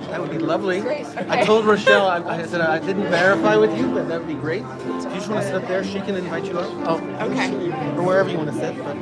That would be lovely. Okay. I told Rochelle, I said I didn't verify with you, but that would be great. If you just want to sit up there, she can invite you up. Oh, okay. Or wherever you want to sit. But.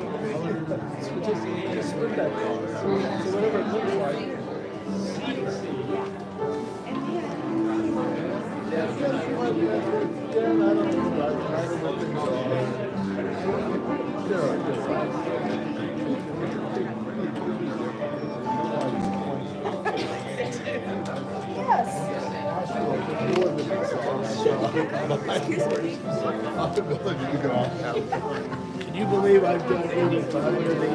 Can you believe I've done 85 of these?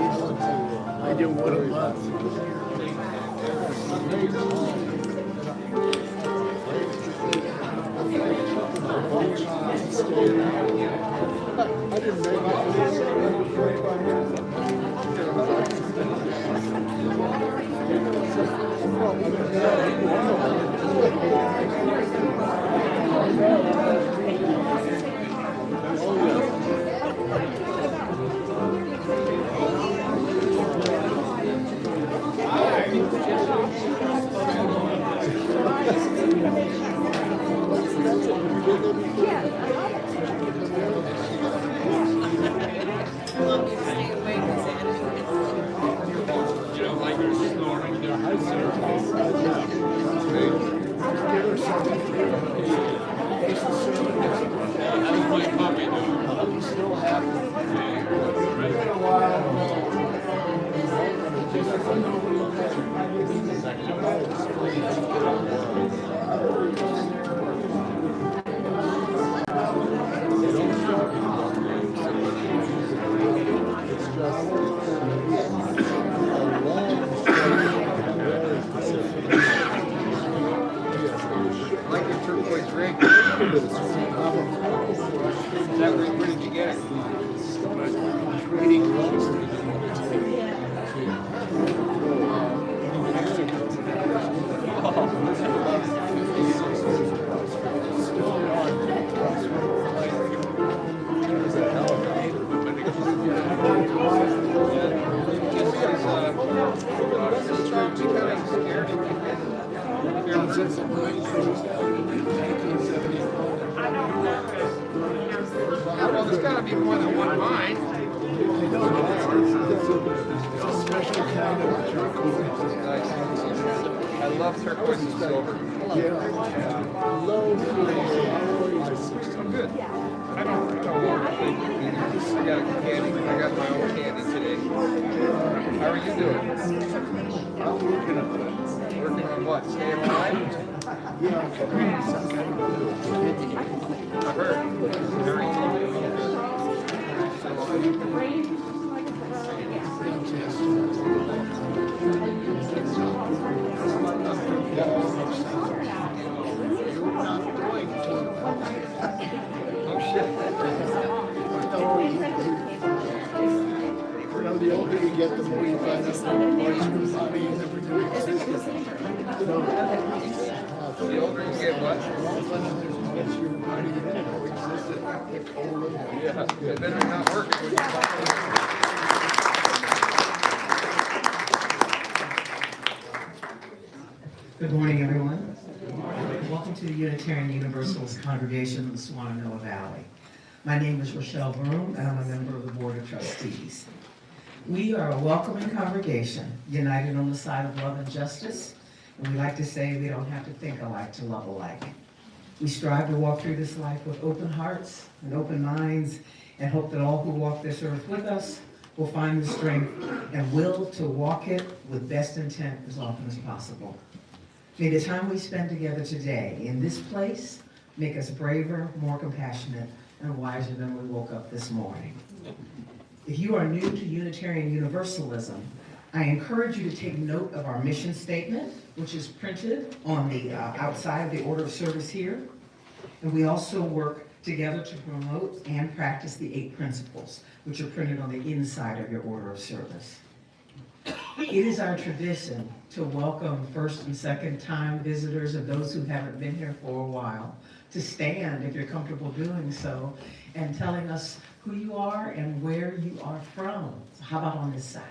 I do one a month. I didn't make Where did you get it? Well, there's got to be more than one mine. It's a special kind of turquoise. I love turquoise and silver. Yeah. I'm good. I don't want to think. I got a candy. I got my own candy today. How are you doing? I'm working on that. Working on what? Staying alive? Yeah, some kind of I heard. Very the older you get, the more you find out how much your body is ever doing. The older you get, what? Your body never existed. Yeah, it better not working when you're talking. Good morning, everyone. Welcome to the Unitarian Universalist Congregation of the Shenandoah Valley. My name is Rochelle Broom, and I'm a member of the Board of Trustees. We are a welcoming congregation, united on the side of love and justice, and we like to say we don't have to think alike to love alike. We strive to walk through this life with open hearts and open minds, and hope that all who walk this earth with us will find the strength and will to walk it with best intent as often as possible. May the time we spend together today in this place make us braver, more compassionate, and wiser than we woke up this morning. If you are new to Unitarian Universalism, I encourage you to take note of our mission statement, which is printed on the outside of the order of service here. And we also work together to promote and practice the 8 principles, which are printed on the inside of your order of service. It is our tradition to welcome first and second time visitors and those who haven't been here for a while to stand, if you're comfortable doing so, and telling us who you are and where you are from. So how about on this side?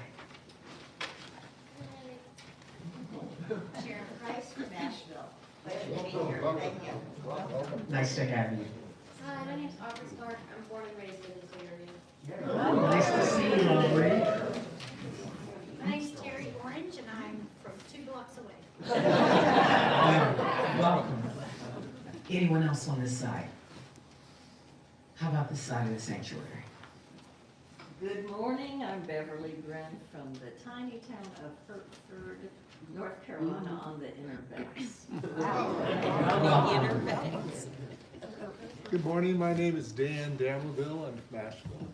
Sharon Price from Nashville. Pleasure to be here. Thank you. Nice to have you. Hi, my name's Aubrey Stark. I'm born and raised in this area. Nice to see you, Aubrey. My name's Terry Orange, and I'm from 2 blocks away. Welcome. Anyone else on this side? How about this side of the sanctuary? Good morning, I'm Beverly Brent from the tiny town of Hertford, North Carolina on the Inner Banks. Inner Banks. Good morning, my name is Dan Damerville, I'm from Nashville.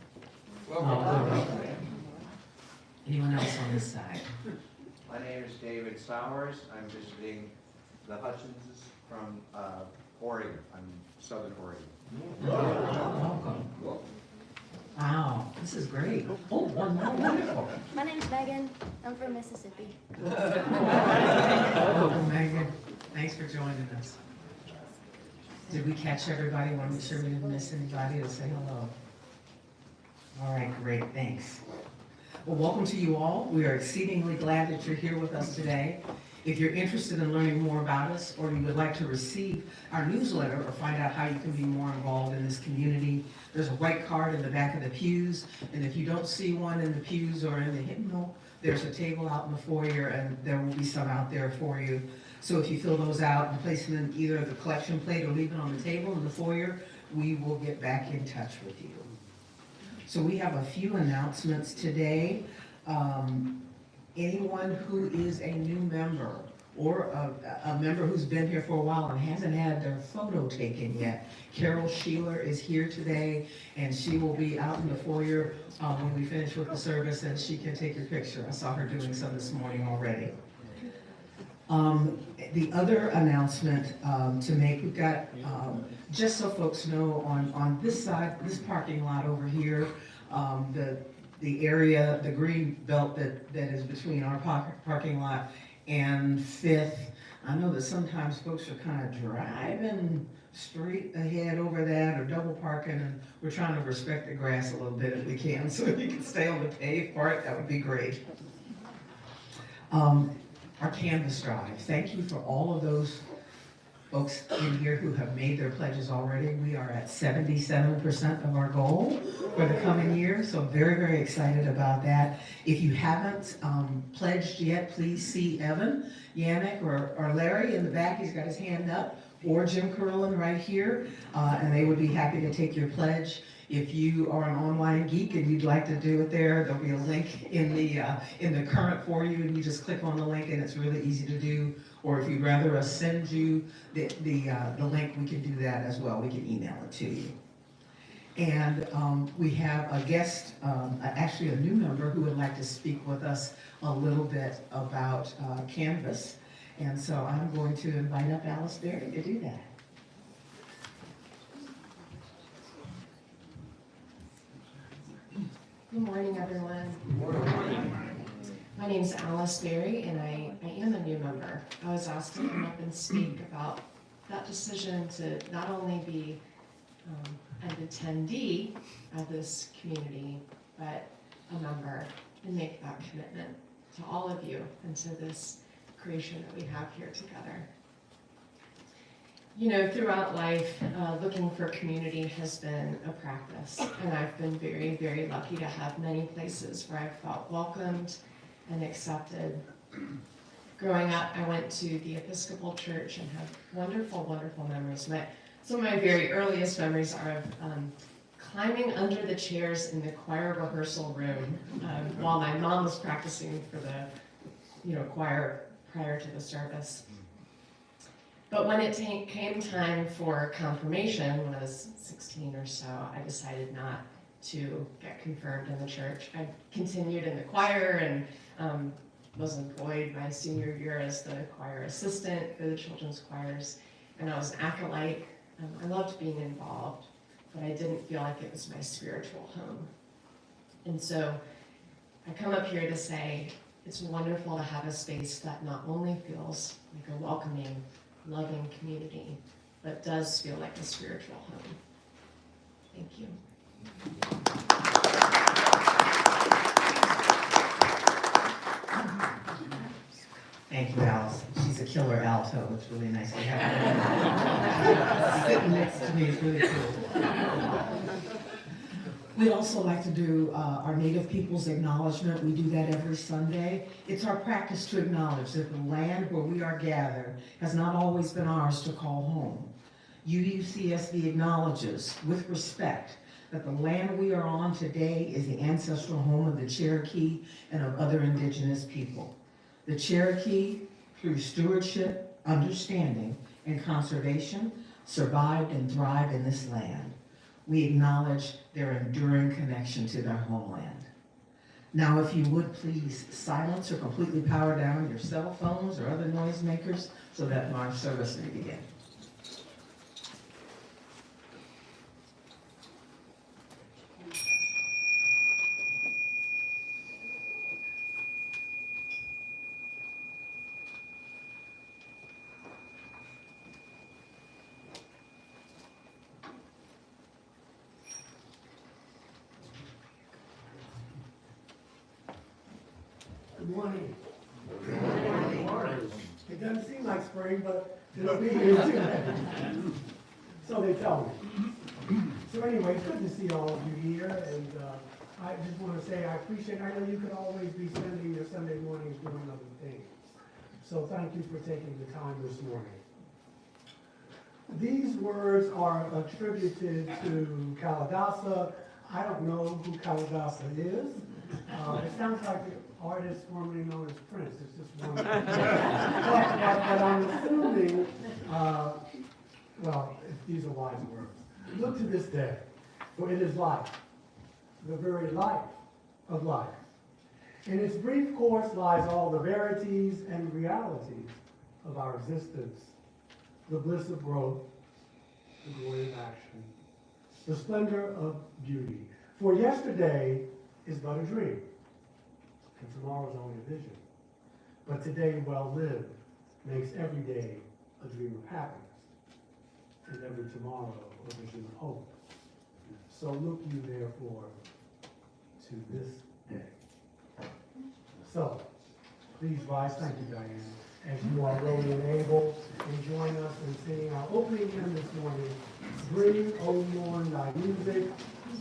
Anyone else on this side? My name is David Sowers. I'm visiting the Hutchinses from Oregon. I'm Southern Oregon. Welcome. Wow, this is great. Oh, wonderful. My name's Megan. I'm from Mississippi. Welcome, Megan. Thanks for joining us. Did we catch everybody? Want to make sure we didn't miss anybody to say hello. All right, great, thanks. Well, welcome to you all. We are exceedingly glad that you're here with us today. If you're interested in learning more about us, or you would like to receive our newsletter or find out how you can be more involved in this community, there's a white card in the back of the pews, and if you don't see one in the pews or in the hymnal, there's a table out in the foyer, and there will be some out there for you. So if you fill those out and place them in either the collection plate or leave it on the table in the foyer, we will get back in touch with you. So we have a few announcements today. Anyone who is a new member or a member who's been here for a while and hasn't had their photo taken yet, Carol Sheeler is here today, and she will be out in the foyer when we finish with the service, and she can take your picture. I saw her doing some this morning already. The other announcement to make, we've got, just so folks know, on this side, this parking lot over here, the area, the green belt that is between our parking lot and 5th, I know that sometimes folks are kind of driving straight ahead over that or double parking, and we're trying to respect the grass a little bit if we can, so if you can stay on the paved part, that would be great. Our Canvas Drive, thank you for all of those folks in here who have made their pledges already. We are at 77% of our goal for the coming year, so very, very excited about that. If you haven't pledged yet, please see Evan, Yannick, or Larry in the back. He's got his hand up, or Jim Curlin right here, and they would be happy to take your pledge. If you are an online geek and you'd like to do it there'll be a link in the current for you, and you just click on the link, and it's really easy to do. Or if you'd rather us send you the link, we can do that as well. We can email it to you. And we have a guest, actually a new member, who would like to speak with us a little bit about Canvas. And so I'm going to invite up Alice Berry to do that. Good morning, everyone. Good morning. My name is Alice Berry, and I am a new member. I was asked to come up and speak about that decision to not only be an attendee of this community, but a member, and make that commitment to all of you and to this creation that we have here together. You know, throughout life, looking for community has been a practice, and I've been very, very lucky to have many places where I've felt welcomed and accepted. Growing up, I went to the Episcopal Church and have wonderful, wonderful memories. Some of my very earliest memories are of climbing under the chairs in the choir rehearsal room while my mom was practicing for the choir prior to the service. But when it came time for confirmation, when I was 16 or so, I decided not to get confirmed in the church. I continued in the choir and was employed my senior year as the choir assistant for the children's choirs, and I was an acolyte. I loved being involved, but I didn't feel like it was my spiritual home. And so I come up here to say it's wonderful to have a space that not only feels like a welcoming, loving community, but does feel like a spiritual home. Thank you. Thank you, Alice. She's a killer alto. It's really nice to have her. Sitting next to me is really cool. We'd also like to do our Native Peoples Acknowledgement. We do that every Sunday. It's our practice to acknowledge that the land where we are gathered has not always been ours to call home. UUCSB acknowledges, with respect, that the land we are on today is the ancestral home of the Cherokee and of other indigenous people. The Cherokee, through stewardship, understanding, and conservation, survived and thrived in this land. We acknowledge their enduring connection to their homeland. Now, if you would please silence or completely power down your cell phones or other noisemakers so that our service may begin. Good morning. Good morning. It doesn't seem like spring, but it'll be here too. So they tell me. So anyway, it's good to see all of you here, and I just want to say I appreciate, I know you could always be spending your Sunday mornings doing other things. So thank you for taking the time this morning. These words are attributed to Kalidasa. I don't know who Kalidasa is. It sounds like the artist formerly known as Prince. It's just one. but I'm assuming, these are wise words. Look to this day, for it is life, the very life of life. In its brief course lies all the verities and realities of our existence, the bliss of growth, the glory of action, the splendor of beauty. For yesterday is but a dream, and tomorrow is only a vision. But today, well lived, makes every day a dream of happiness, and every tomorrow a vision of hope. So look you therefore to this day. So, please rise. Thank you, Diane. As you are willing and able, and join us in singing our opening hymn this morning, Bring, O Mourn Thy Music,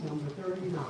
number 39.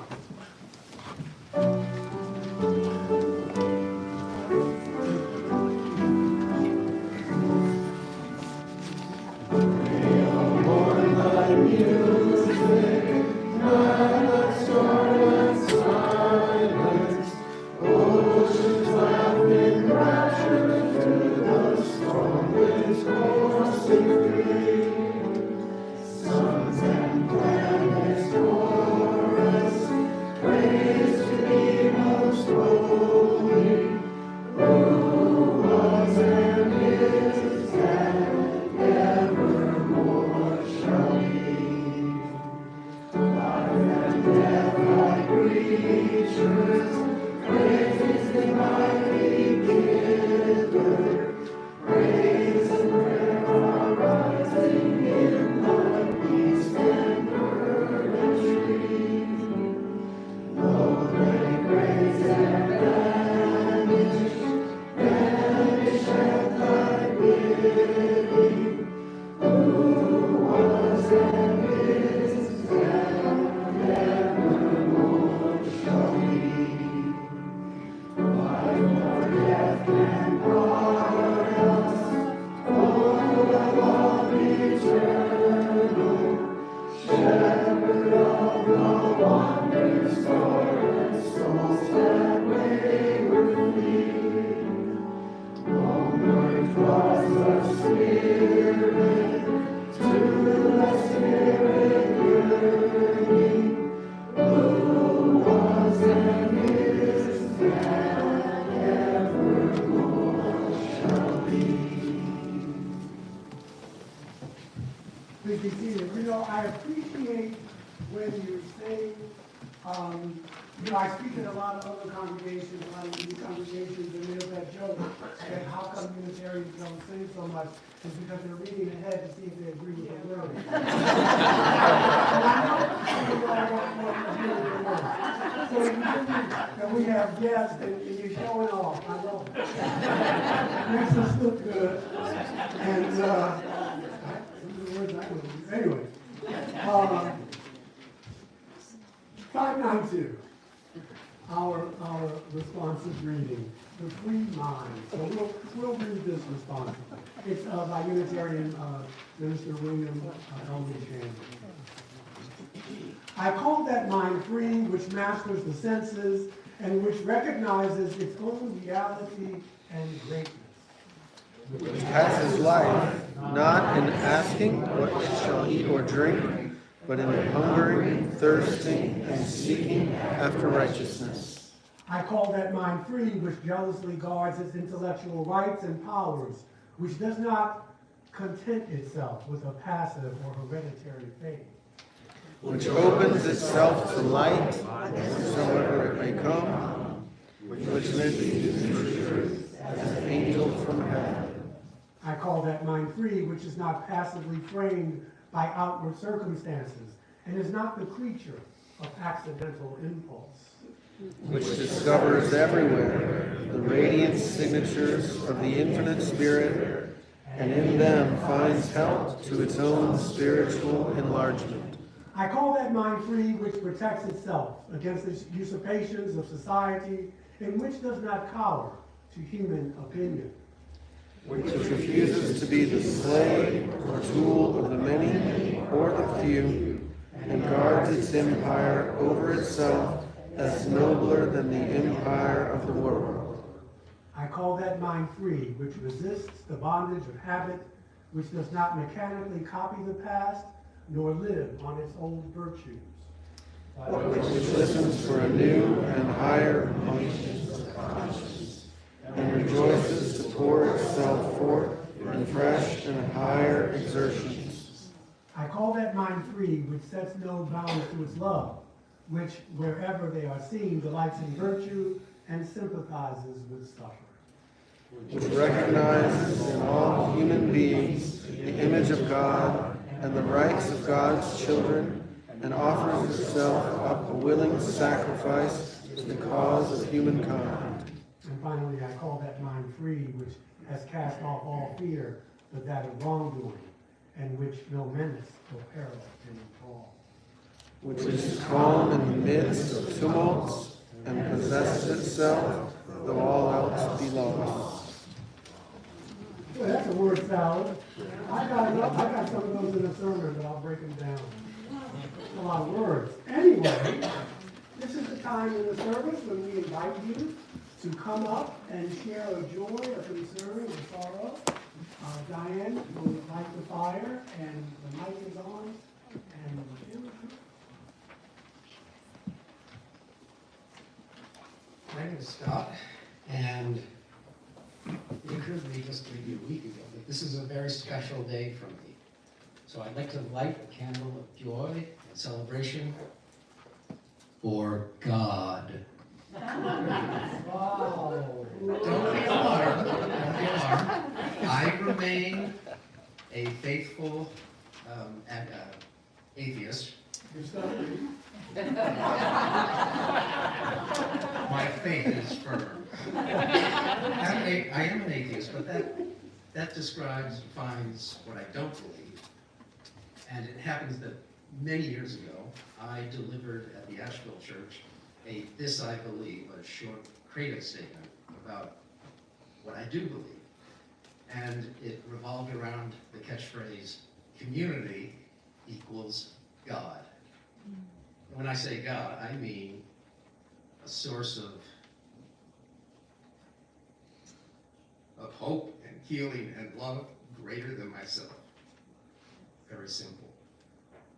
Spirit. Please be seated. You know, I appreciate when you say, you know, I speak in a lot of other congregations, a lot of these congregations, and there's that joke that how come Unitarians don't sing so much is because they're reading ahead to see if they agree with the lyrics. And I know some of y'all want to hear the lyrics. So you that we have guests and you're showing off. I love it. Makes us look good. And, anyway, 592, our responsive reading, the free mind. So we'll read this responsively. It's by Unitarian Minister William Elmer Chandler. I call that mind free, which masters the senses and which recognizes its own reality and greatness. Which passes life, not in asking what it shall eat or drink, but in hungering, thirsting, and seeking after righteousness. I call that mind free, which jealously guards its intellectual rights and powers, which does not content itself with a passive or hereditary faith. Which opens itself to light, wheresoever it may come, which lives in truth as an angel from heaven. I call that mind free, which is not passively framed by outward circumstances, and is not the creature of accidental impulse. Which discovers everywhere the radiant signatures of the infinite Spirit, and in them finds help to its own spiritual enlargement. I call that mind free, which protects itself against the usurpations of society, and which does not cower to human opinion. Which refuses to be the slave or tool of the many or the few, and guards its empire over itself as nobler than the empire of the world. I call that mind free, which resists the bondage of habit, which does not mechanically copy the past, nor live on its old virtues. Which listens for a new and higher conscience, and rejoices to pour itself forth in fresh and higher exertions. I call that mind free, which sets no bounds to its love, which, wherever they are seen, delights in virtue and sympathizes with suffering. Which recognizes in all human beings the image of God and the rights of God's children, and offers itself up a willing sacrifice to the cause of humankind. And finally, I call that mind free, which has cast off all fear but that of wrongdoing, and which no menace or peril can befall. Which is calm in the midst of tumults and possesses itself, though all else be lost. Well, that's a word salad. I got some of those in a sermon, but I'll break them down. A lot of words. Anyway, this is the time in the service when we invite you to come up and share a joy, a concern, a sorrow. Diane will light the fire, and the mic is on. And my name is Scott, and it occurred to me just maybe a week ago that this is a very special day for me. So I'd like to light a candle of joy and celebration for God. wow. Don't be alarmed. Don't be alarmed. I remain a faithful atheist. You're stuck. My faith is firm. I am an atheist, but that describes, defines what I don't believe. And it happens that many years ago, I delivered at the Asheville Church this I believe, a short creative statement about what I do believe. And it revolved around the catchphrase, community equals God. And when I say God, I mean a source of hope and healing and love greater than myself. Very simple.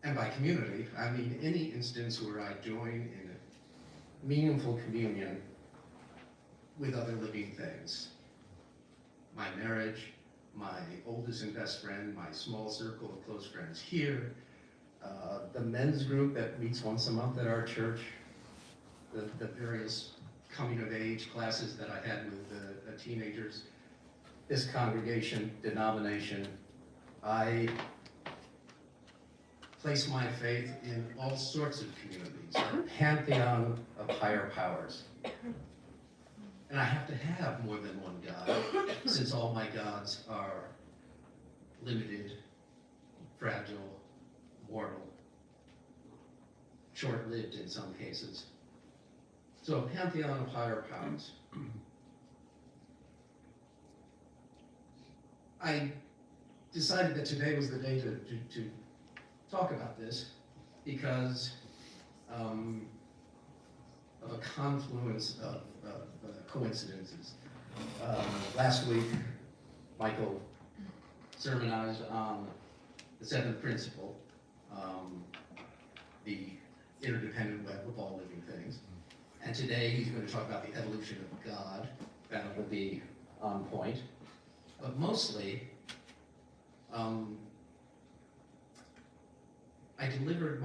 And by community, I mean any instance where I join in a meaningful communion with other living things. My marriage, my oldest and best friend, my small circle of close friends here, the men's group that meets once a month at our church, the various coming of age classes that I had with the teenagers, this congregation, denomination. I place my faith in all sorts of communities, a pantheon of higher powers. And I have to have more than one God, since all my gods are limited, fragile, mortal, short-lived in some cases. So a pantheon of higher powers. I decided that today was the day to talk about this because of a confluence of coincidences. Last week, Michael sermonized on the seventh principle, the interdependent web of all living things. And today he's going to talk about the evolution of God. That will be on point. But mostly, I delivered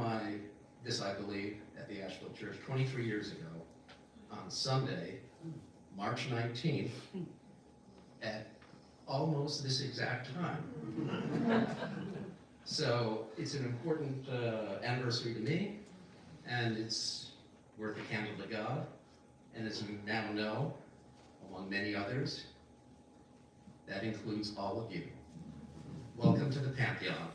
this I believe, at the Asheville Church 23 years ago on Sunday, March 19th, at almost this exact time. So it's an important anniversary to me, and it's worth a candle to God. And as you now know, among many others, that includes all of you. Welcome to the Pantheon.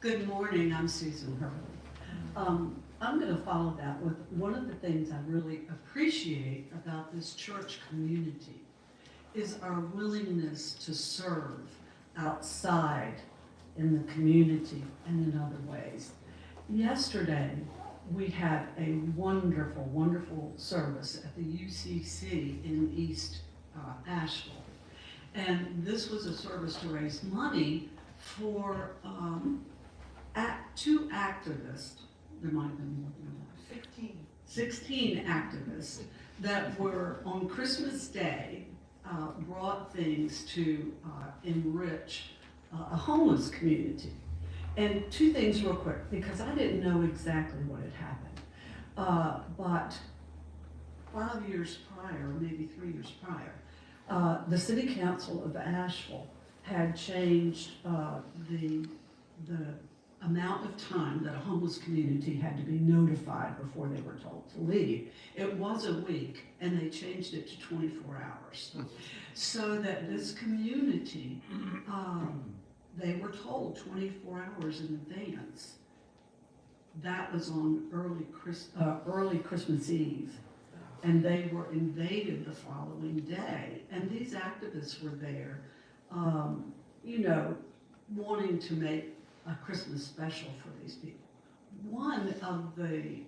Good morning, I'm Susan Hurley. I'm going to follow that with one of the things I really appreciate about this church community is our willingness to serve outside in the community and in other ways. Yesterday, we had a wonderful, wonderful service at the UCC in East Asheville. And this was a service to raise money for two activists. There might have been more than that. 16 activists that were on Christmas Day brought things to enrich a homeless community. And two things real quick, because I didn't know exactly what had happened. But 5 years prior, or maybe 3 years prior, the City Council of Asheville had changed the amount of time that a homeless community had to be notified before they were told to leave. It was a week, and they changed it to 24 hours. So that this community, they were told 24 hours in advance. That was on early Christmas Eve. And they were invaded the following day. And these activists were there, wanting to make a Christmas special for these people. One of the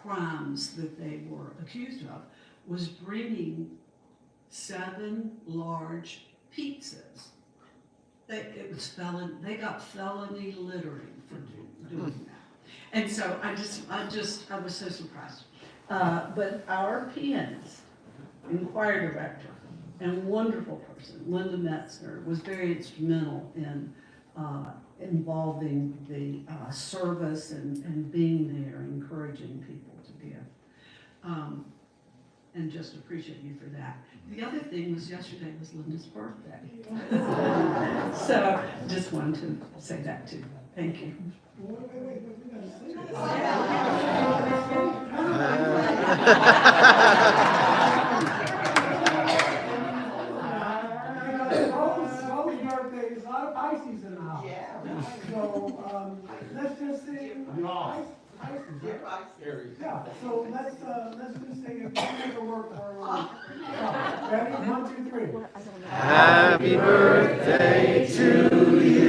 crimes that they were accused of was bringing 7 large pizzas. They got felony littering for doing that. And so I was so surprised. But our pianist and choir director and wonderful person, Linda Metzner, was very instrumental in involving the service and being there, encouraging people to give. And just appreciate you for that. The other thing was yesterday was Linda's birthday. So just wanted to say that too. Thank you. Rose birthday is a lot of Pisces in the house. Yeah. So let's just sing Pisces. Yeah. So let's just sing it. Make a word for ready? 1, 2, 3. Happy birthday to you.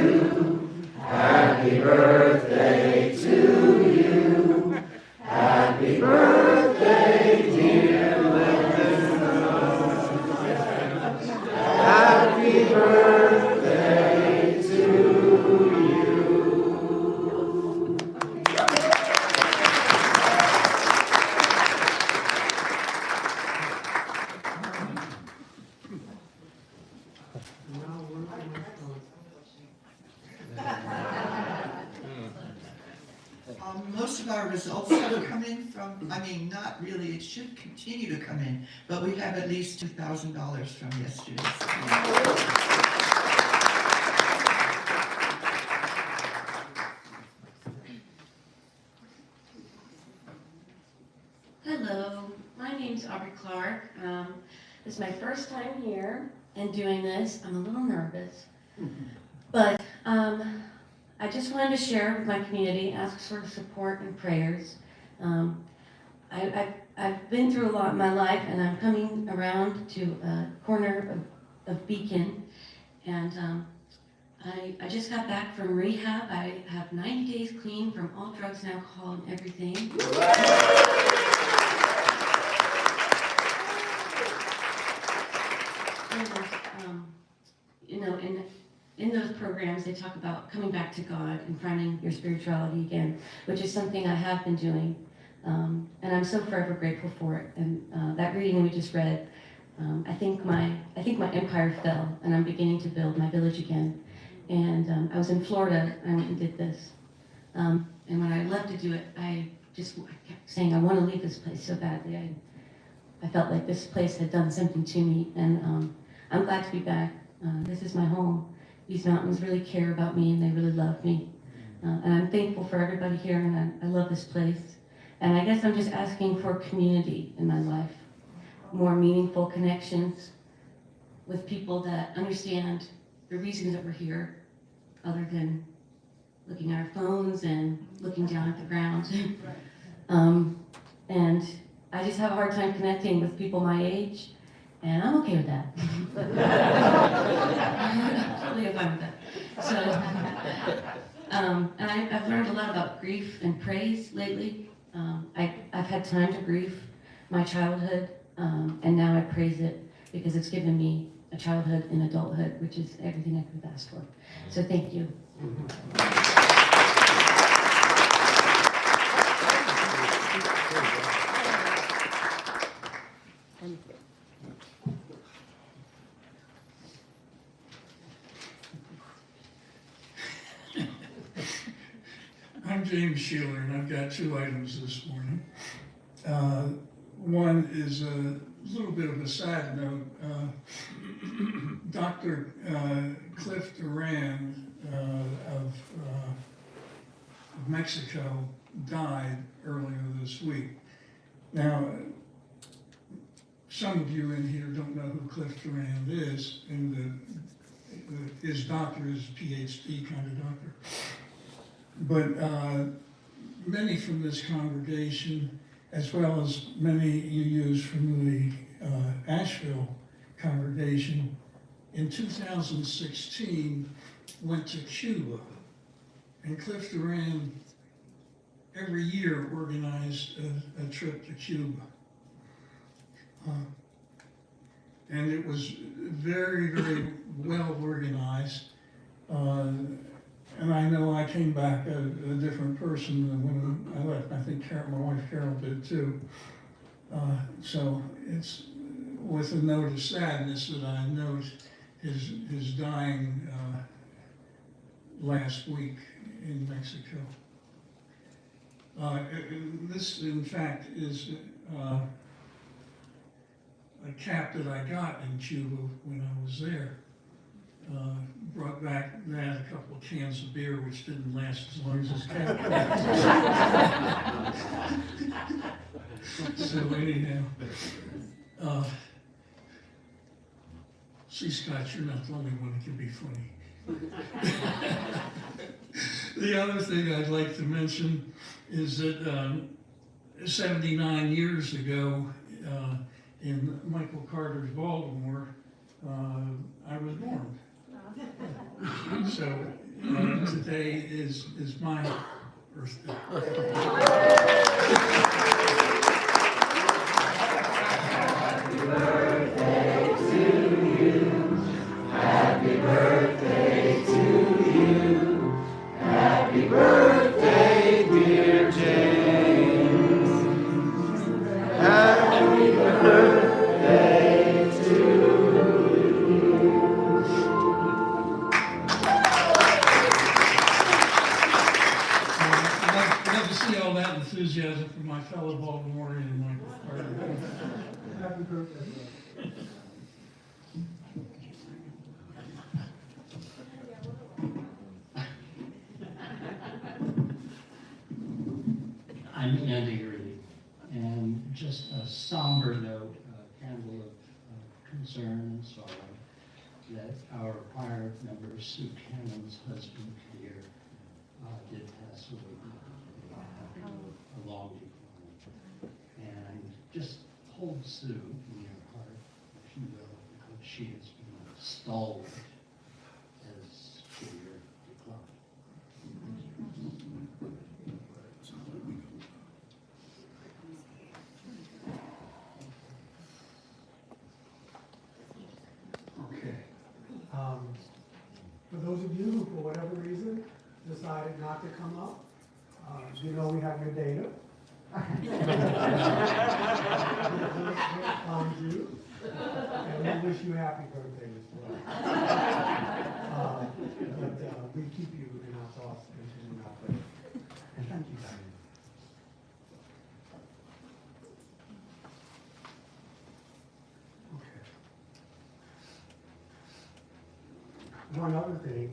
Happy birthday to you. Happy birthday, dear Linda. Happy birthday to you. results have come in from, I mean, not really, it should continue to come in, but we have at least $2,000 from yesterday. Hello, my name's Aubrey Clark. This is my first time here and doing this. I'm a little nervous, but I just wanted to share with my community, ask for support and prayers. I've been through a lot in my life, and I'm coming around to a corner of Beacon, and I just got back from rehab. I have 90 days clean from all drugs and alcohol and everything. And, you know, in those programs, they talk about coming back to God and finding your spirituality again, which is something I have been doing, and I'm so forever grateful for it. And that reading we just read, I think my empire fell, and I'm beginning to build my village again. And I was in Florida, and I went and did this. And when I left to do it, I kept saying, I want to leave this place so badly. I felt like this place had done something to me, and I'm glad to be back. This is my home. These mountains really care about me, and they really love me. And I'm thankful for everybody here, and I love this place. And I guess I'm just asking for community in my life, more meaningful connections with people that understand the reasons that we're here, other than looking at our phones and looking down at the ground. And I just have a hard time connecting with people my age, and I'm okay with that. I'm totally fine with that. So, and I've learned a lot about grief and praise lately. I've had time to grieve my childhood, and now I praise it because it's given me a childhood and adulthood, which is everything I could have asked for. So thank you. I'm James Sheeler, and I've got two items this morning. One is a little bit of a sad note. Dr. Cliff Duran of Mexico died earlier this week. Now, some of you in here don't know who Cliff Duran is, and his doctor is a PhD kind of doctor. But many from this congregation, as well as many you use from the Asheville congregation, in 2016 went to Cuba. And Cliff Duran every year organized a trip to Cuba. And it was very, very well organized. And I know I came back a different person than when I left. I think my wife Carol did too. So it's with a note of sadness that I note his dying last week in Mexico. This, in fact, is a cap that I got in Cuba when I was there. Brought back that, a couple of cans of beer, which didn't last as long as this cap. So anyhow, see, Scott, you're not the only one that can be funny. The other thing I'd like to mention is that 79 years ago, in Michael Carter's Baltimore, I was born. So today is my birthday. Happy birthday to you. Happy birthday to you. Happy birthday, dear James. Happy birthday to you. I'd love to see all that enthusiasm hurt as well. I'm Andy Early, and just a somber note, a candle of concern and sorrow that our choir member Sue Cannon's husband Peter did pass away after a long decline. And just hold Sue in your heart, if you will, because she has been a stalwart as Peter declined. Okay. For those of you who, for whatever reason, decided not to come up, you know we have your data. On you, and we wish you happy birthday as well. But we keep you in our thoughts and in our prayers. And thank you, Diane. Okay. One other thing,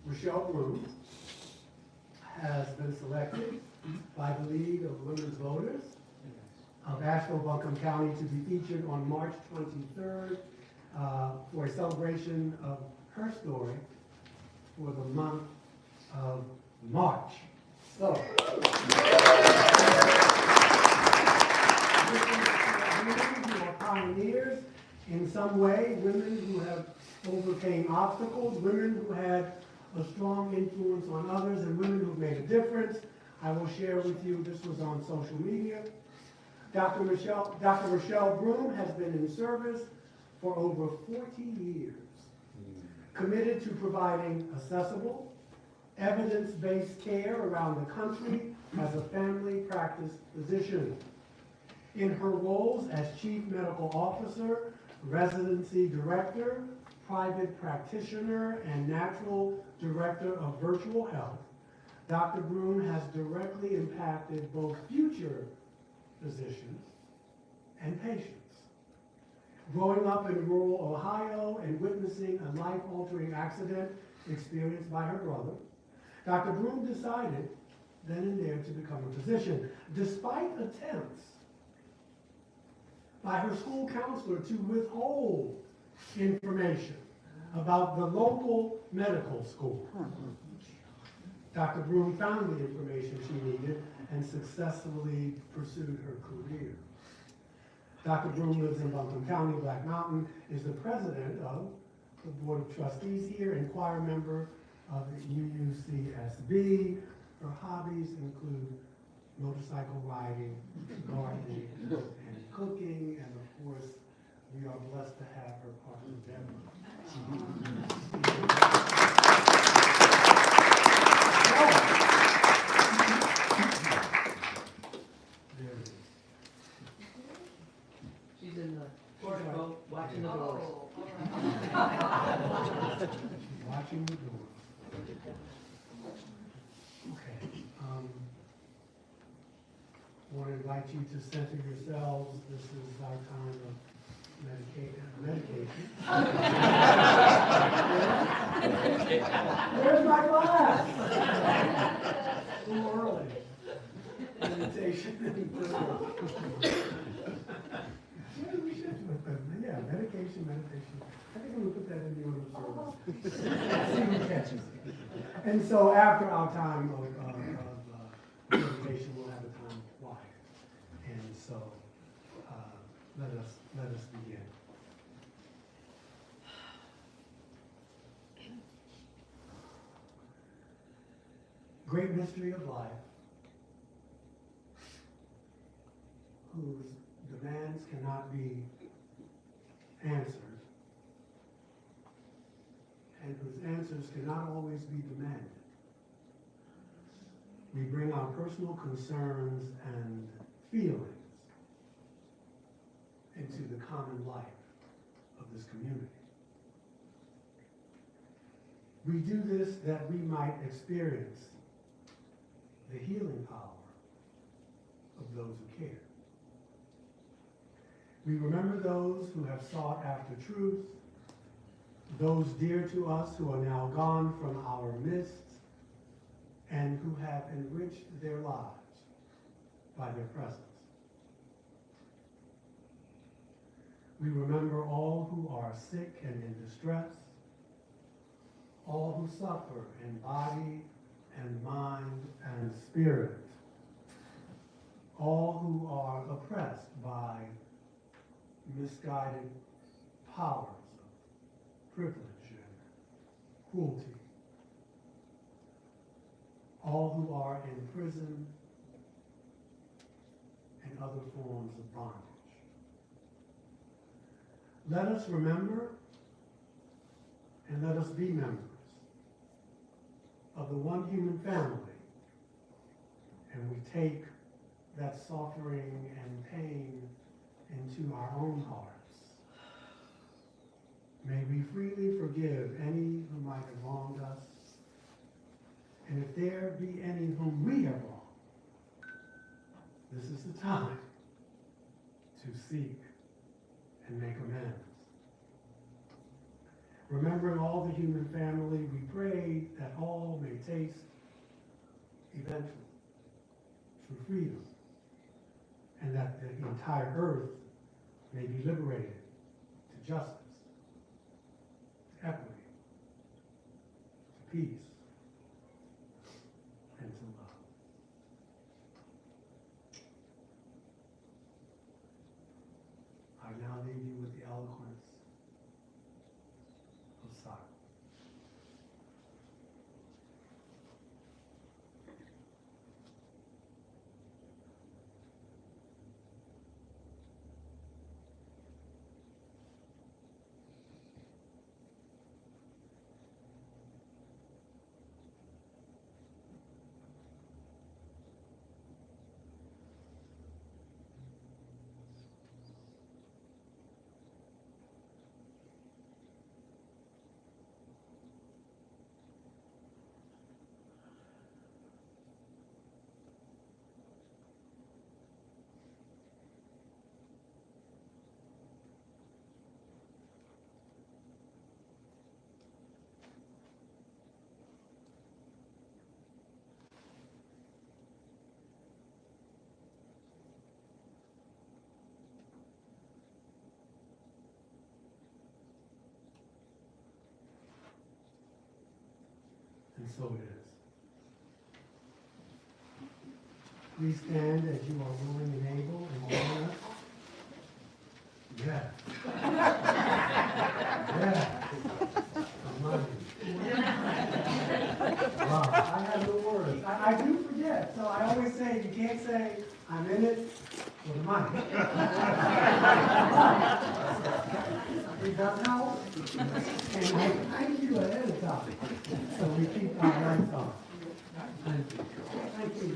Rochelle Bloom has been selected by the League of Women's Voters of Asheville-Buncombe County to be featured on March 23rd for a celebration of her story for the month of March. So, women who are pioneers in some way, women who have overcame obstacles, women who had a strong influence on others, and women who've made a difference. I will share with you, this was on social media. Dr. Rochelle Bloom has been in service for over 40 years, committed to providing accessible, evidence-based care around the country as a family practice physician. In her roles as Chief Medical Officer, Residency Director, Private Practitioner, and Natural Director of Virtual Health, Dr. Bloom has directly impacted both future physicians and patients. Growing up in rural Ohio and witnessing a life-altering accident experienced by her brother, Dr. Bloom decided then and there to become a physician, despite attempts by her school counselor to withhold information about the local medical school. Dr. Bloom found the information she needed and successfully pursued her career. Dr. Bloom lives in Buncombe County, Black Mountain, is the president of the Board of Trustees here and choir member of the UUCSB. Her hobbies include motorcycle riding, gardening, and cooking, and of course, we are blessed to have her partner, Deborah. There it is. She's in the portico watching the doors. Watching the door. Okay. I want to invite you to center yourselves. This is our time of medication. Where's my glass? Too early. Meditation and prayer. Yeah, meditation. I think I'm going to put that in the order of service. See who catches it. And so after our time of meditation, we'll have a time of quiet. And so let us begin. Great mystery of life, whose demands cannot be answered, and whose answers cannot always be demanded. We bring our personal concerns and feelings into the common life of this community. We do this that we might experience the healing power of those who care. We remember those who have sought after truth, those dear to us who are now gone from our midst, and who have enriched their lives by their presence. We remember all who are sick and in distress, all who suffer in body and mind and spirit, all who are oppressed by misguided powers of privilege and cruelty, all who are in prison and other forms of bondage. Let us remember and let us be members of the one human family, and we take that suffering and pain into our own hearts. May we freely forgive any who might have wronged us, and if there be any whom we have wronged, this is the time to seek and make amends. Remembering all the human family, we pray that all may taste eventually true freedom, and that the entire earth may be liberated to justice, to equity, to peace, and to love. I now leave you with the eloquence of silence. And so it is. Please stand as you are willing and able and join us. Yes. Yes. Wow, I have no words. I do forget, so I always say, you can't say, I'm in it for the money. It does help. And I thank you ahead of time, so we keep our lights on. Thank you. Thank you.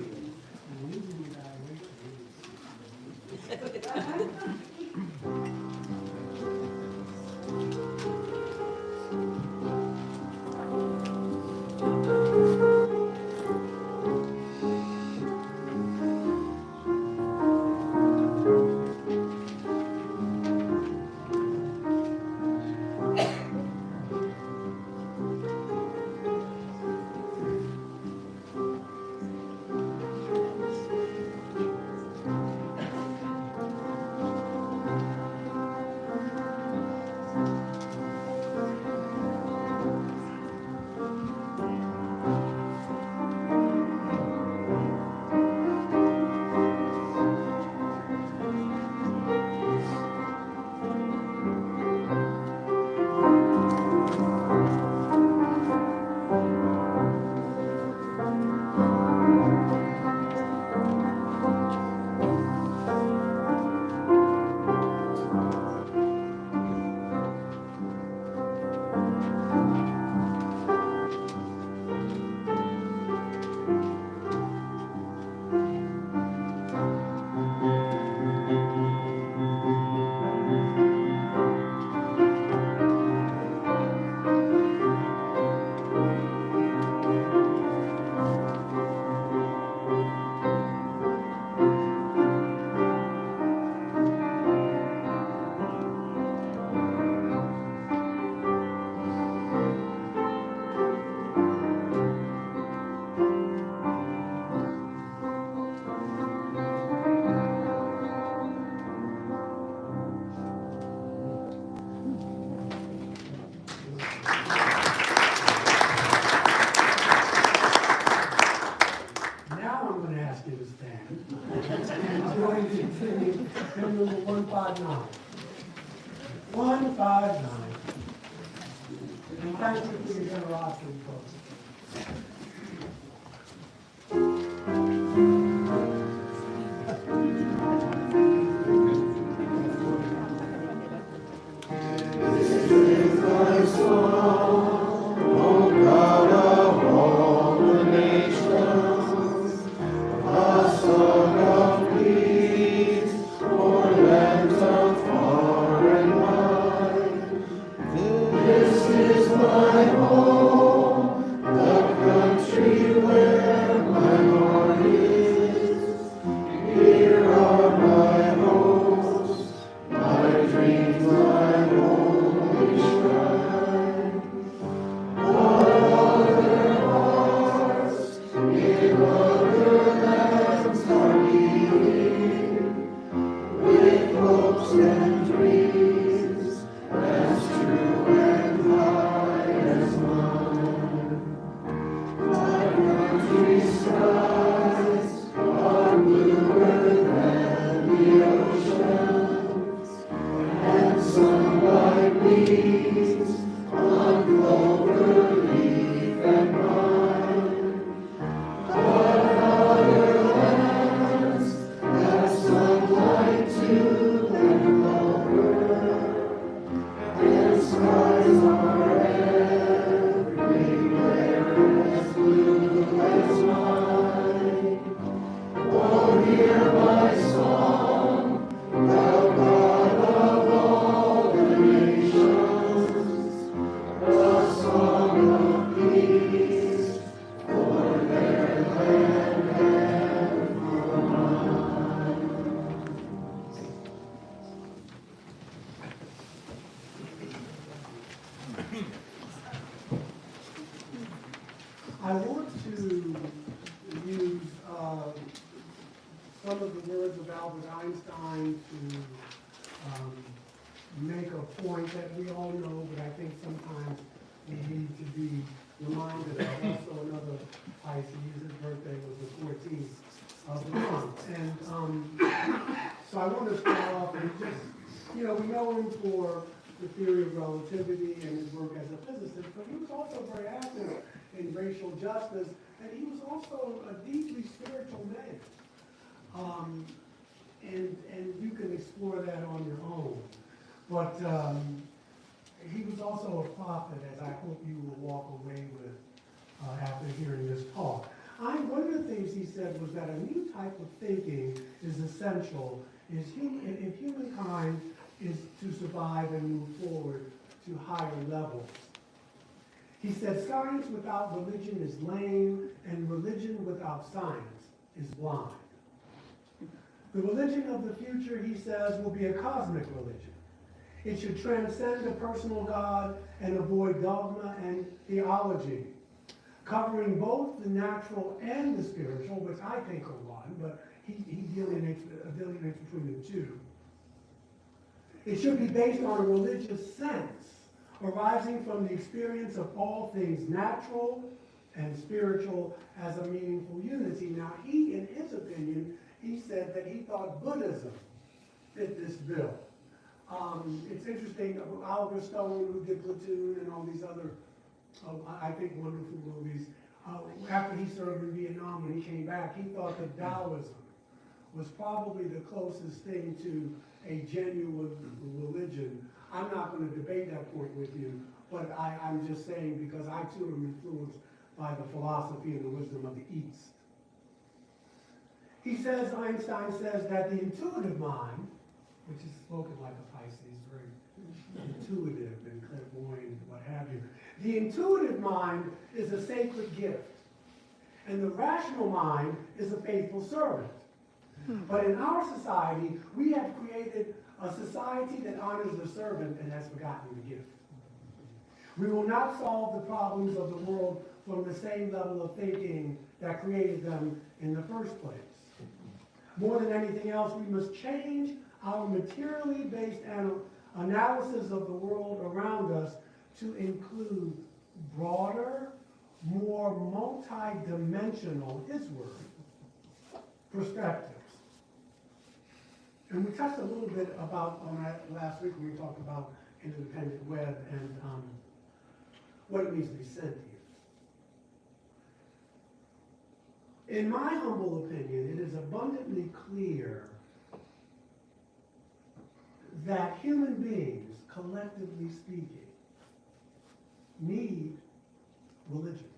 and join in singing hymn number 159. 159. And thank you for your generosity, folks. I want to use some of the words of Albert Einstein to make a point that we all know, but I think sometimes we need to be reminded of. Also another Pisces, his birthday was the 14th of the month. And so I want to start off and just, we know him for the theory of relativity and his work as a physicist, but he was also very active in racial justice, and he was also a deeply spiritual man. And you can explore that on your own. But he was also a prophet, as I hope you will walk away with after hearing this talk. One of the things he said was that a new type of thinking is essential if humankind is to survive and move forward to higher levels. He said, science without religion is lame, and religion without science is blind. The religion of the future, he says, will be a cosmic religion. It should transcend a personal God and avoid dogma and theology, covering both the natural and the spiritual, which I think are one, but he delineates between the two. It should be based on a religious sense, arising from the experience of all things natural and spiritual as a meaningful unity. Now, in his opinion, he said that he thought Buddhism fit this bill. It's interesting, Oliver Stone, who did Platoon and all these other, I think, wonderful movies, after he served in Vietnam, when he came back, he thought that Taoism was probably the closest thing to a genuine religion. I'm not going to debate that point with you, but I'm just saying because I too am influenced by the philosophy and the wisdom of the East. He says, Einstein says that the intuitive mind, which is spoken like a Pisces, very intuitive and clairvoyant and what have you, the intuitive mind is a sacred gift, and the rational mind is a faithful servant. But in our society, we have created a society that honors the servant and has forgotten the gift. We will not solve the problems of the world from the same level of thinking that created them in the first place. More than anything else, we must change our materially based analysis of the world around us to include broader, more multi-dimensional, his word, perspectives. And we touched a little bit about on that last week when we talked about independent web and what it means to be sentient. In my humble opinion, it is abundantly clear that human beings, collectively speaking, need religion.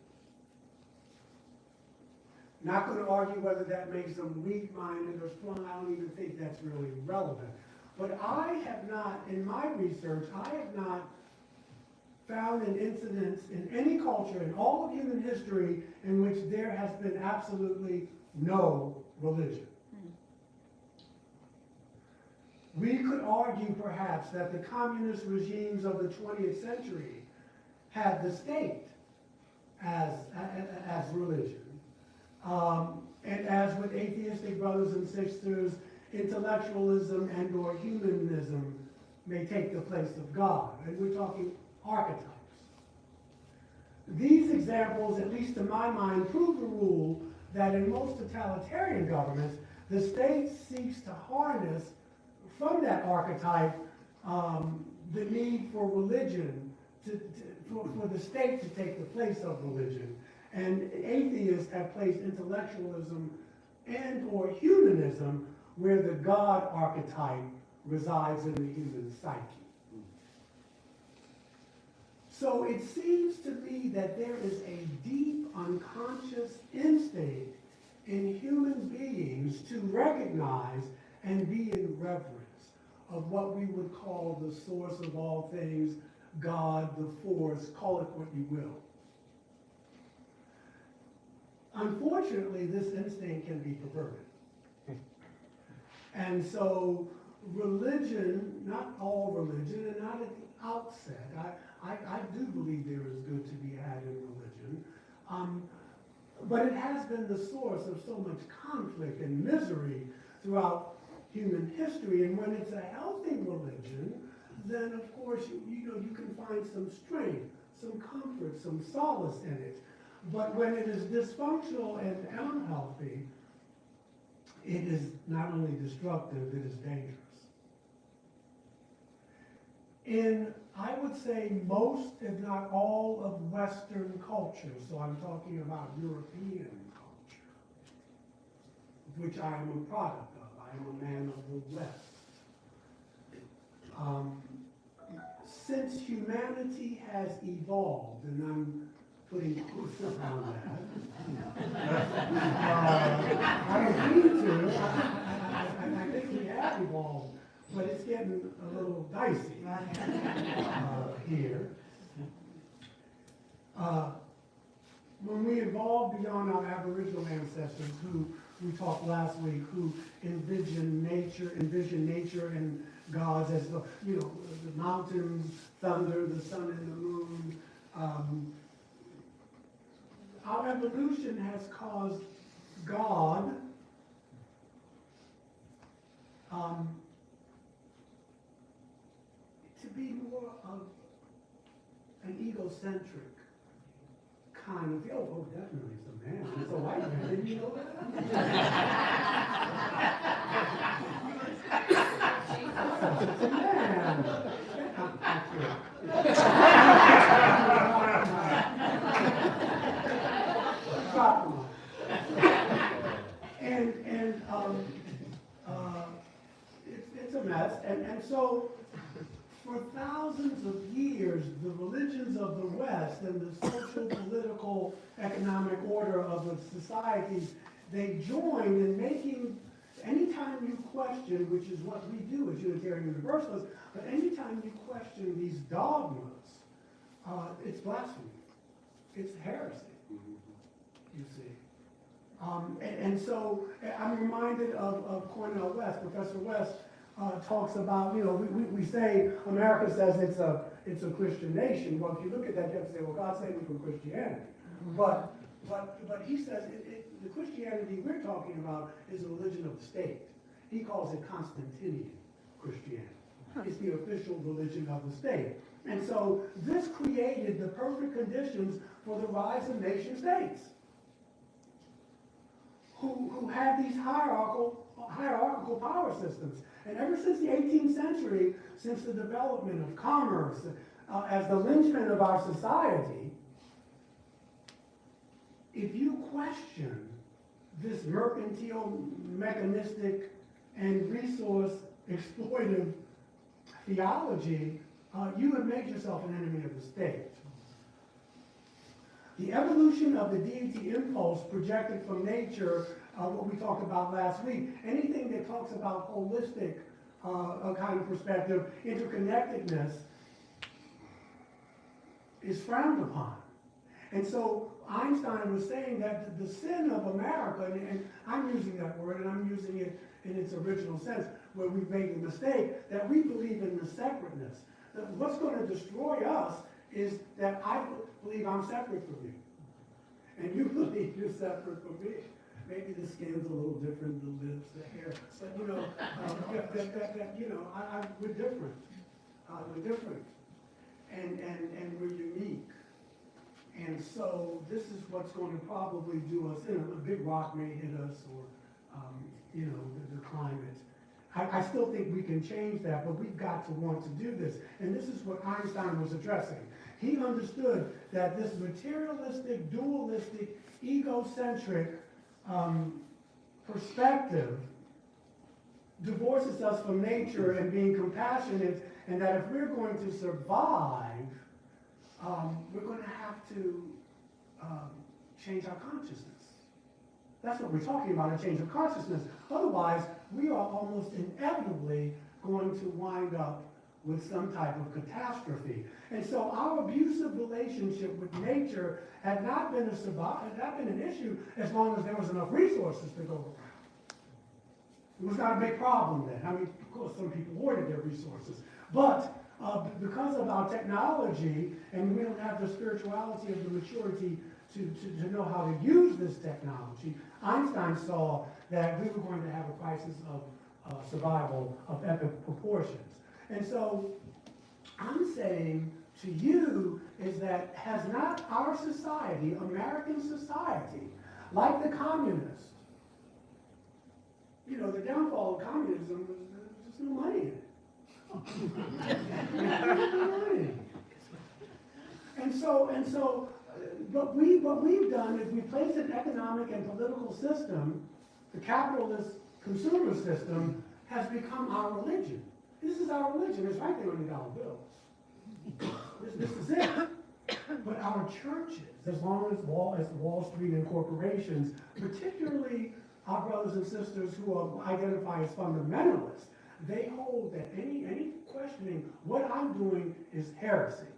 Not going to argue whether that makes them weak-minded or strong. I don't even think that's really relevant. But I have not, in my research, I have not found an incidence in any culture in all of human history in which there has been absolutely no religion. We could argue perhaps that the communist regimes of the 20th century had the state as religion. And as with atheistic brothers and sisters, intellectualism and or humanism may take the place of God. And we're talking archetypes. These examples, at least to my mind, prove the rule that in most totalitarian governments, the state seeks to harness from that archetype the need for religion, for the state to take the place of religion. And atheists have placed intellectualism and or humanism where the God archetype resides in the human psyche. So it seems to me that there is a deep unconscious instinct in human beings to recognize and be in reverence of what we would call the source of all things, God, the force, call it what you will. Unfortunately, this instinct can be perverted. And so religion, not all religion, and not at the outset, I do believe there is good to be had in religion, but it has been the source of so much conflict and misery throughout human history. And when it's a healthy religion, then of course you can find some strength, some comfort, some solace in it. But when it is dysfunctional and unhealthy, it is not only destructive, it is dangerous. In, I would say, most, if not all, of Western culture, so I'm talking about European culture, which I am a product of. I am a man of the West. Since humanity has evolved, and I'm putting quotes around that, I agree to. I think we have evolved, but it's getting a little dicey here. When we evolved beyond our Aboriginal ancestors, who we talked last week, who envision nature and gods as the mountains, thunder, the sun and the moon. Our evolution has caused God to be more of an egocentric kind of, oh, definitely it's a man. It's a white man. Didn't you know that? It's a man. It's a mess, and so for thousands of years, the religions of the West and the social, political, economic order of the societies, they joined in making, anytime you question, which is what we do as Unitarian Universalists, but anytime you question these dogmas, it's blasphemy. It's heresy, you see. And so I'm reminded of Cornel West. Professor West talks about, we say, America says it's a Christian nation. Well, if you look at that, you have to say, well, God saved me from Christianity. But he says the Christianity we're talking about is a religion of the state. He calls it Constantinian Christianity. It's the official religion of the state. And so this created the perfect conditions for the rise of nation states, who had these hierarchical power systems. And ever since the 18th century, since the development of commerce as the linchpin of our society, if you question this mercantile, mechanistic, and resource exploitive theology, you have made yourself an enemy of the state. The evolution of the deity impulse projected from nature, what we talked about last week, anything that talks about holistic kind of perspective, interconnectedness, is frowned upon. And so Einstein was saying that the sin of America, and I'm using that word and I'm using it in its original sense, where we've made the mistake, that we believe in the separateness. That what's going to destroy us is that I believe I'm separate from you. And you believe you're separate from me. Maybe the skin's a little different, the lips, the hair. But we're different. We're different. And we're unique. And so this is what's going to probably do us. A big rock may hit us, or the climate. I still think we can change that, but we've got to want to do this. And this is what Einstein was addressing. He understood that this materialistic, dualistic, egocentric perspective divorces us from nature and being compassionate, and that if we're going to survive, we're going to have to change our consciousness. That's what we're talking about, a change of consciousness. Otherwise, we are almost inevitably going to wind up with some type of catastrophe. And so our abusive relationship with nature had not been an issue as long as there was enough resources to go around. It was not a big problem then. I mean, of course, some people hoarded their resources. But because of our technology, and we don't have the spirituality of the maturity to know how to use this technology, Einstein saw that we were going to have a crisis of survival of epic proportions. And so I'm saying to you is that has not our society, American society, like the communists, the downfall of communism was just no money in it. And so, what we've done is we place an economic and political system, the capitalist consumer system, has become our religion. This is our religion. It's right there on the dollar bill. This is it. But our churches, as long as Wall Street and corporations, particularly our brothers and sisters who identify as fundamentalists, they hold that any questioning what I'm doing is heresy.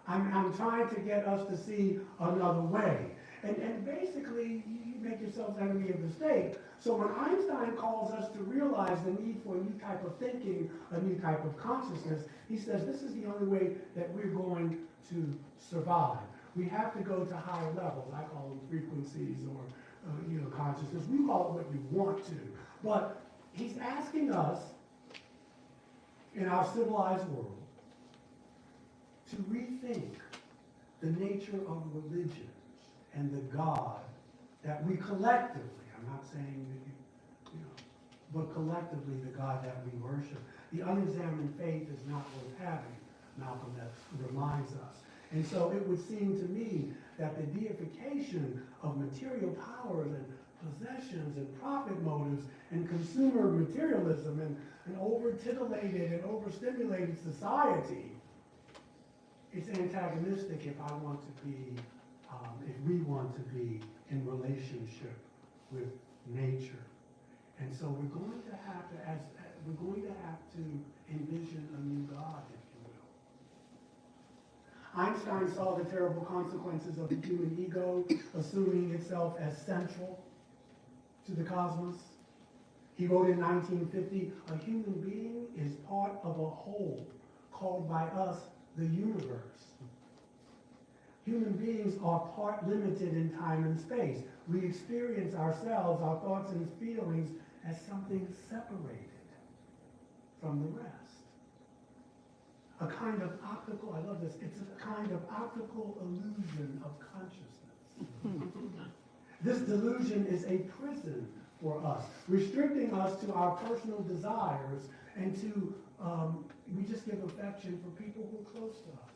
I'm trying to get us to see another way. And basically, you make yourselves enemy of the state. So when Einstein calls us to realize the need for a new type of thinking, a new type of consciousness, he says this is the only way that we're going to survive. We have to go to higher levels. I call them frequencies or consciousness. We call it what you want to. But he's asking us in our civilized world to rethink the nature of religion and the God that we collectively, I'm not saying that but collectively the God that we worship. The unexamined faith is not worth having, Malcolm X reminds us. And so it would seem to me that the deification of material powers and possessions and profit motives and consumer materialism and an over-titillated and overstimulated society, it's antagonistic if I want to be, if we want to be in relationship with nature. And so we're going to have to envision a new God, if you will. Einstein saw the terrible consequences of the human ego assuming itself as central to the cosmos. He wrote in 1950, a human being is part of a whole called by us the universe. Human beings are part limited in time and space. We experience ourselves, our thoughts and feelings, as something separated from the rest. A kind of optical, I love this, it's a kind of optical illusion of consciousness. This delusion is a prison for us, restricting us to our personal desires and to, we just give affection for people who are close to us.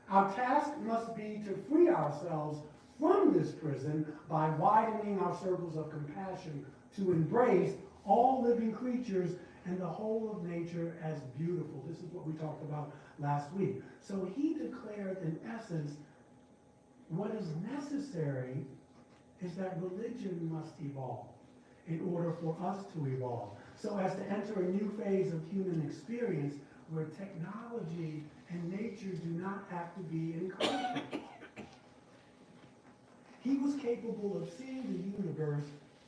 Our task must be to free ourselves from this prison by widening our circles of compassion to embrace all living creatures and the whole of nature as beautiful. This is what we talked about last week. So he declared, in essence, what is necessary is that religion must evolve in order for us to evolve, so as to enter a new phase of human experience where technology and nature do not have to be in conflict. He was capable of seeing the universe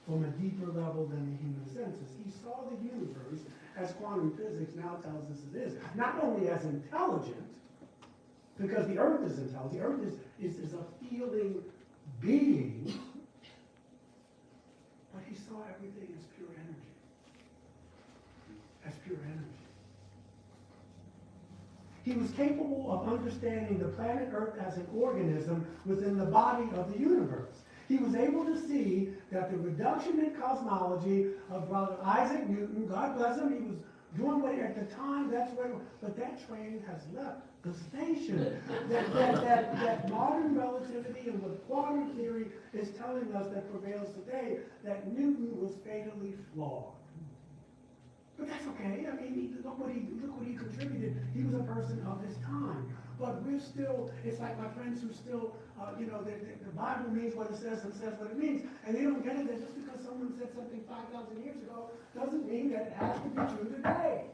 from a deeper level than the human senses. He saw the universe, as quantum physics now tells us it is, not only as intelligent, because the earth is intelligent, the earth is a feeling being, but he saw everything as pure energy. As pure energy. He was capable of understanding the planet Earth as an organism within the body of the universe. He was able to see that the reduction in cosmology of Brother Isaac Newton, God bless him, he was doing what at the time, that's where, but that train has left the station. That modern relativity and what quantum theory is telling us that prevails today, that Newton was fatally flawed. But that's okay. I mean, look what he contributed. He was a person of his time. But we're still, it's like my friends who still, the Bible means what it says and says what it means. And they don't get it that just because someone said something 5,000 years ago doesn't mean that it has to be true today.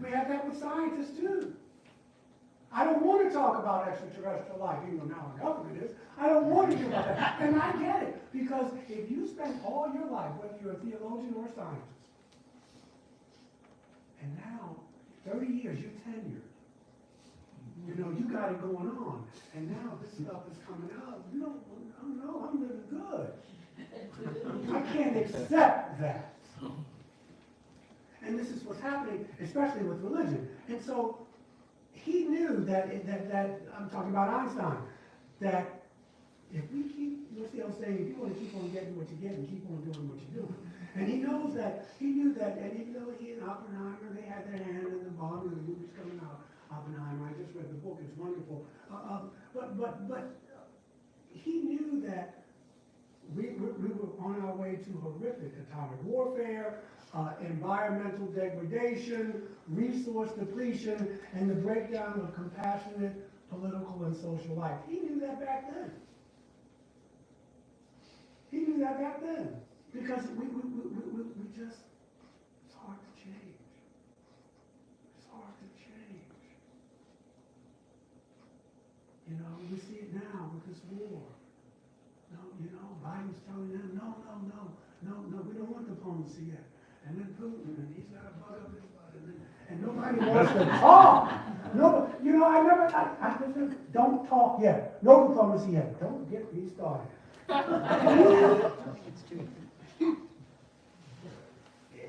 We have that with scientists too. I don't want to talk about extraterrestrial life, even though now our government is. I don't want to do that. And I get it. Because if you spend all your life, whether you're a theologian or a scientist, and now, 30 years, you're tenured. You know, you got it going on. And now this stuff is coming out. You don't, I'm living good. I can't accept that. And this is what's happening, especially with religion. And so, he knew that I'm talking about Einstein, that if we keep, what's the old saying, if you want to keep on getting what you're getting, keep on doing what you're doing. And he knew that, and even though he and Oppenheimer, they had their hand in the bomb, and the movie's coming out, Oppenheimer, I just read the book, it's wonderful. But he knew that we were on our way to horrific atomic warfare, environmental degradation, resource depletion, and the breakdown of compassionate political and social life. He knew that back then. He knew that back then. Because we just, it's hard to change. It's hard to change. You know, we see it now with this war. No, you know, Biden's telling them, no, we don't want diplomacy yet. And then Putin, and he's got a bug up his butt, and nobody wants to talk. No, you know, I just don't talk yet. No diplomacy yet. Don't get me started.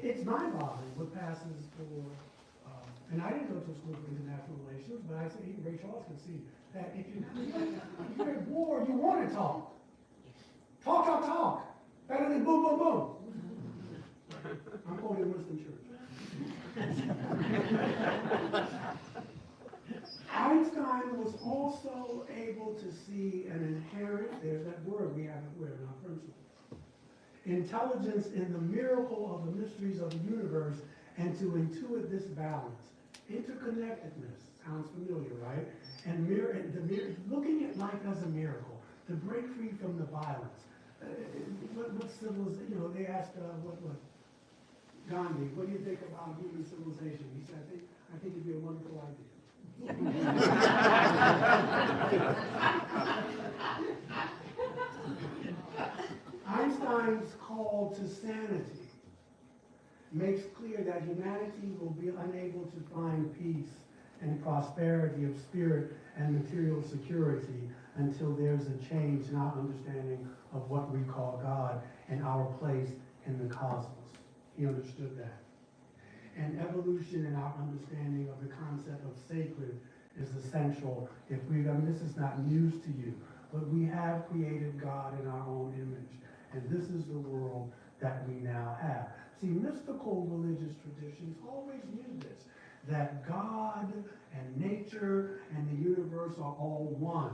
It's mind-boggling what passes for, and I didn't go to school for international relations, but I said even Ray Charles can see that if you're at war, you want to talk. Talk. Better than boom, boom, boom. I'm quoting Winston Churchill. Einstein was also able to see an inherent, there's that word we have in our principles, intelligence in the miracle of the mysteries of the universe, and to intuit this balance. Interconnectedness, sounds familiar, right? And looking at life as a miracle, to break free from the violence. What civilization, you know, they asked, Gandhi, what do you think about human civilization? He said, I think it'd be a wonderful idea. Einstein's call to sanity makes clear that humanity will be unable to find peace and prosperity of spirit and material security until there's a change in our understanding of what we call God and our place in the cosmos. He understood that. And evolution in our understanding of the concept of sacred is essential if this is not news to you, but we have created God in our own image. And this is the world that we now have. See, mystical religious traditions always knew this, that God and nature and the universe are all one.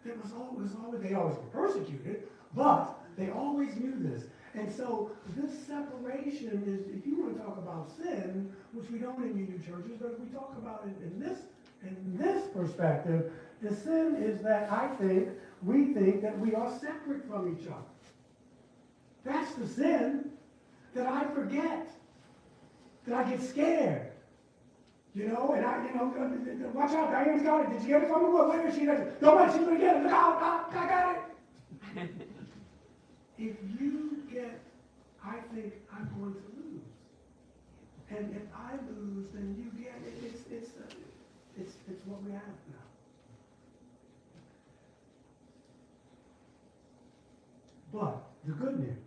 They always were persecuted, but they always knew this. And so this separation is, if you want to talk about sin, which we don't in Union churches, but we talk about it in this perspective, the sin is that we think that we are separate from each other. That's the sin, that I forget, that I get scared. And watch out, Diane's got it. Did you get it from her? Where is she? Don't let she's gonna get it. Look out, I got it. If you get, I think I'm going to lose. And if I lose, then you get it. It's what we have now. But the good news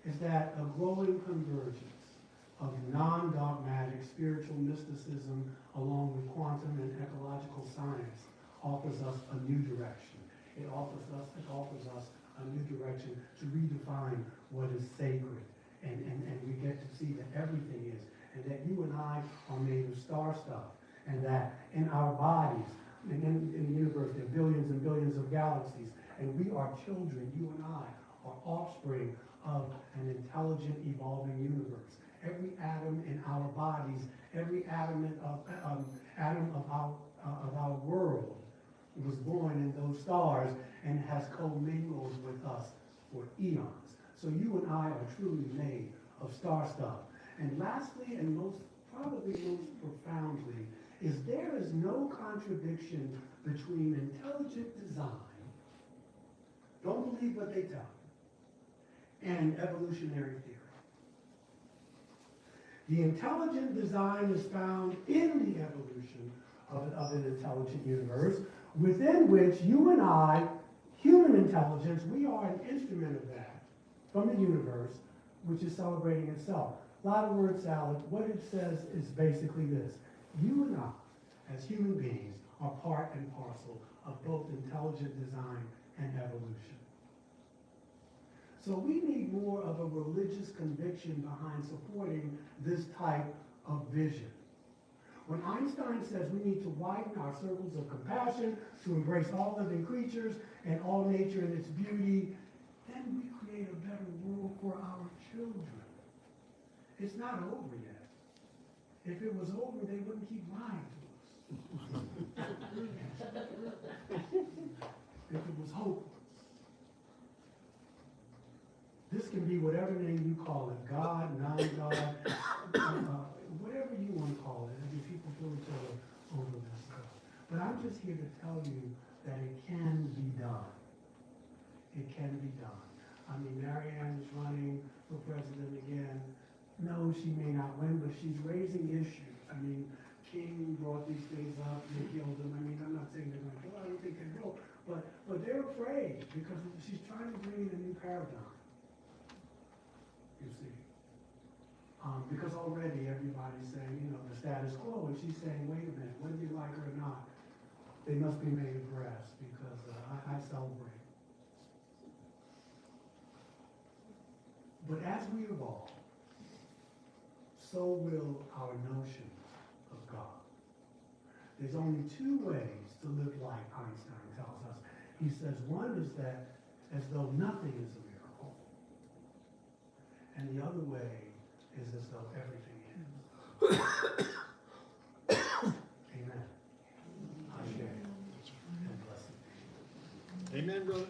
is that a growing convergence of non-dogmatic spiritual mysticism along with quantum and ecological science offers us a new direction. It offers us a new direction to redefine what is sacred. And we get to see that everything is, and that you and I are made of star stuff, and that in our bodies, and in the universe, there are billions and billions of galaxies, and we are children, you and I are offspring of an intelligent, evolving universe. Every atom in our bodies, every atom of our world was born in those stars and has commingled with us for eons. So you and I are truly made of star stuff. And lastly, and probably most profoundly, is there is no contradiction between intelligent design, don't believe what they tell you, and evolutionary theory. The intelligent design is found in the evolution of an intelligent universe, within which you and I, human intelligence, we are an instrument of that from the universe, which is celebrating itself. A lot of word salad. What it says is basically this. You and I, as human beings, are part and parcel of both intelligent design and evolution. So we need more of a religious conviction behind supporting this type of vision. When Einstein says we need to widen our circles of compassion to embrace all living creatures and all nature in its beauty, then we create a better world for our children. It's not over yet. If it was over, they wouldn't keep lying to us. If it was hopeless. This can be whatever name you call it, God, non-God, whatever you want to call it. I mean, people kill each other over this stuff. But I'm just here to tell you that it can be done. It can be done. I mean, Marianne is running for president again. No, she may not win, but she's raising issues. I mean, King brought these things up, they killed him. I mean, I'm not saying they're going to kill her, I don't think they will. But they're afraid because she's trying to bring in a new paradigm. You see. Because already everybody's saying, the status quo, and she's saying, wait a minute, whether you like her or not, they must be made of grass because I celebrate. But as we evolve, so will our notions of God. There's only two ways to live life, Einstein tells us. He says one is that as though nothing is a miracle, and the other way is as though everything is. Amen. Ashe. And blessed. Amen, brother.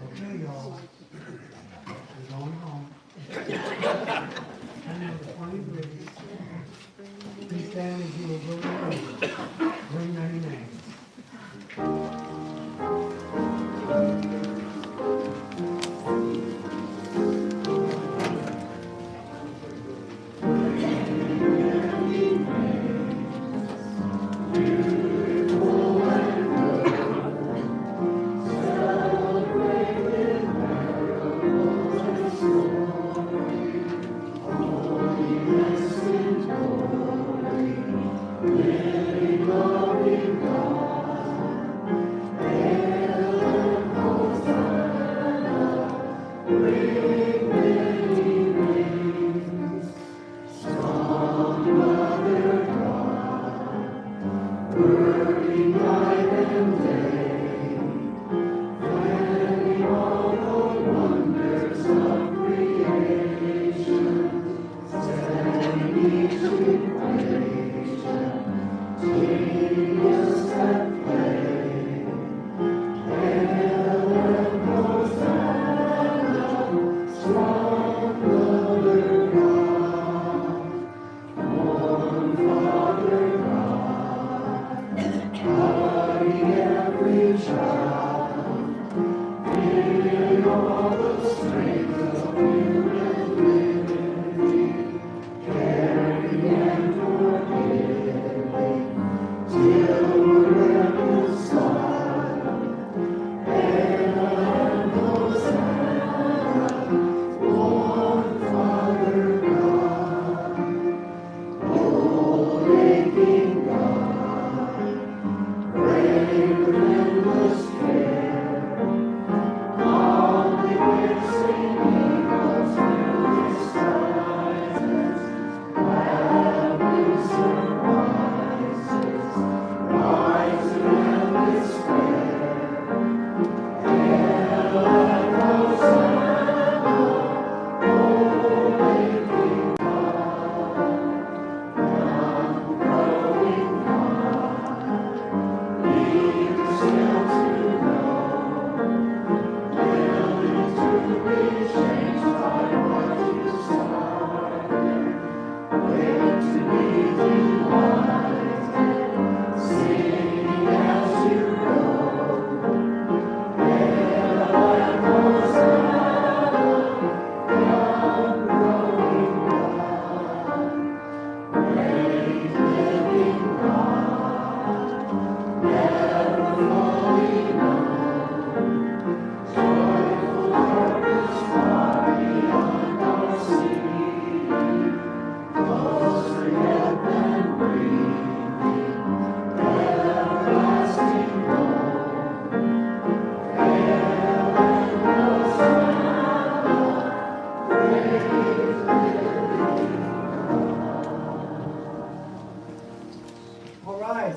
Okay, y'all. We're going home. And number 23. Please stand as you will go. Bring many names.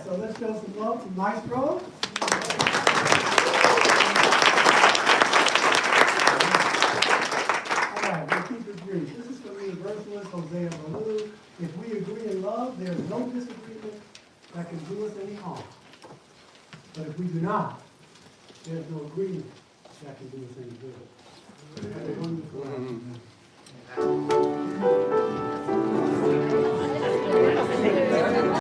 So let's show some love to Maestro. All right, we'll keep it brief. This is from Universalist Hosea Baloo. If we agree in love, there is no disagreement that can do us any harm. But if we do not, there's no agreement